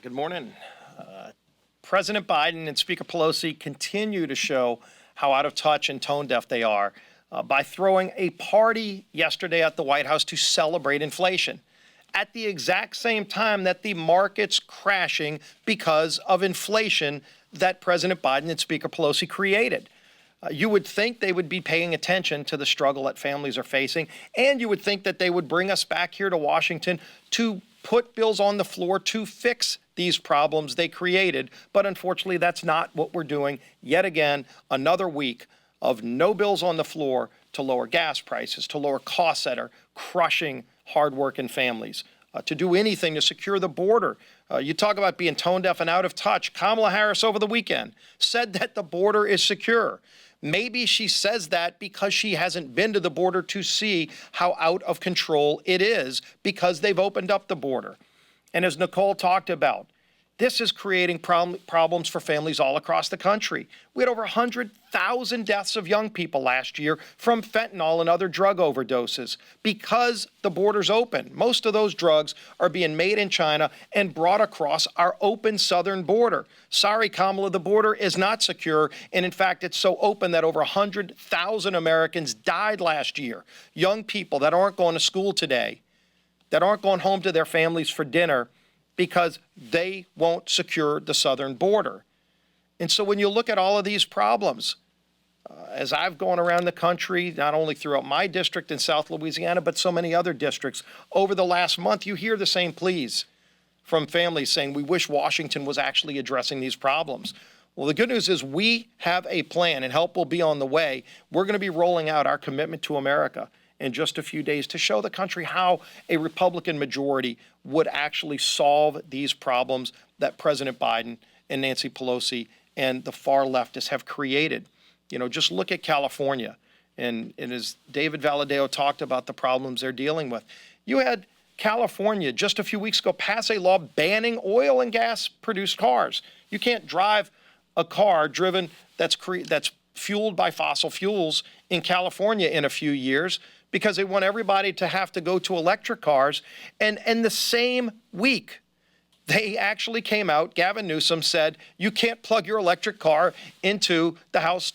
Good morning. President Biden and Speaker Pelosi continue to show how out of touch and tone deaf they are by throwing a party yesterday at the White House to celebrate inflation at the exact same time that the market's crashing because of inflation that President Biden and Speaker Pelosi created. You would think they would be paying attention to the struggle that families are facing, and you would think that they would bring us back here to Washington to put bills on the floor to fix these problems they created. But unfortunately, that's not what we're doing. Yet again, another week of no bills on the floor to lower gas prices, to lower costs that are crushing hardworking families, to do anything to secure the border. You talk about being tone deaf and out of touch. Kamala Harris over the weekend said that the border is secure. Maybe she says that because she hasn't been to the border to see how out of control it is because they've opened up the border. And as Nicole talked about, this is creating problems for families all across the country. We had over 100,000 deaths of young people last year from fentanyl and other drug overdoses because the border's open. Most of those drugs are being made in China and brought across our open southern border. Sorry, Kamala, the border is not secure. And in fact, it's so open that over 100,000 Americans died last year. Young people that aren't going to school today, that aren't going home to their families for dinner, because they won't secure the southern border. And so when you look at all of these problems, as I've gone around the country, not only throughout my district in South Louisiana, but so many other districts, over the last month, you hear the same pleas from families saying, we wish Washington was actually addressing these problems. Well, the good news is we have a plan and help will be on the way. We're going to be rolling out our commitment to America in just a few days to show the country how a Republican majority would actually solve these problems that President Biden and Nancy Pelosi and the far leftists have created. You know, just look at California. And as David Valadeo talked about the problems they're dealing with, you had California just a few weeks ago pass a law banning oil and gas produced cars. You can't drive a car driven that's fueled by fossil fuels in California in a few years, because they want everybody to have to go to electric cars. And the same week, they actually came out, Gavin Newsom said, you can't plug your electric car into the house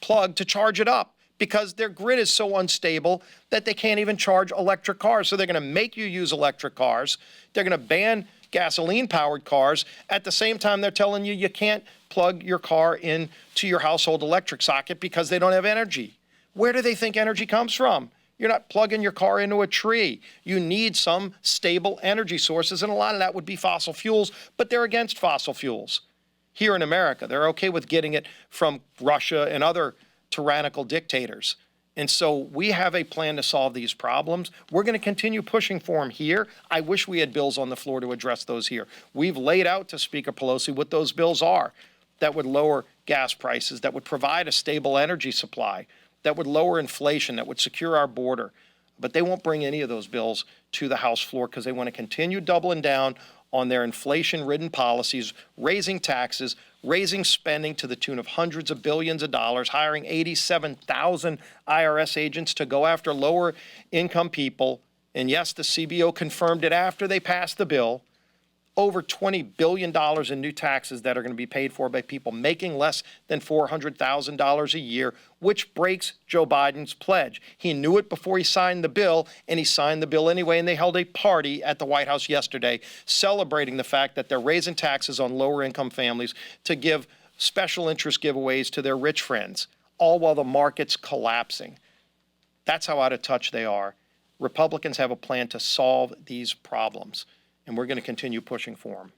plug to charge it up because their grid is so unstable that they can't even charge electric cars. So they're going to make you use electric cars. They're going to ban gasoline-powered cars. At the same time, they're telling you you can't plug your car into your household electric socket because they don't have energy. Where do they think energy comes from? You're not plugging your car into a tree. You need some stable energy sources, and a lot of that would be fossil fuels, but they're against fossil fuels. Here in America, they're okay with getting it from Russia and other tyrannical dictators. And so we have a plan to solve these problems. We're going to continue pushing for them here. I wish we had bills on the floor to address those here. We've laid out to Speaker Pelosi what those bills are that would lower gas prices, that would provide a stable energy supply, that would lower inflation, that would secure our border. But they won't bring any of those bills to the House floor because they want to continue doubling down on their inflation-ridden policies, raising taxes, raising spending to the tune of hundreds of billions of dollars, hiring 87,000 IRS agents to go after lower-income people. And yes, the CBO confirmed it after they passed the bill. Over $20 billion in new taxes that are going to be paid for by people making less than $400,000 a year, which breaks Joe Biden's pledge. He knew it before he signed the bill, and he signed the bill anyway, and they held a party at the White House yesterday celebrating the fact that they're raising taxes on lower-income families to give special interest giveaways to their rich friends, all while the market's collapsing. That's how out of touch they are. Republicans have a plan to solve these problems, and we're going to continue pushing for them.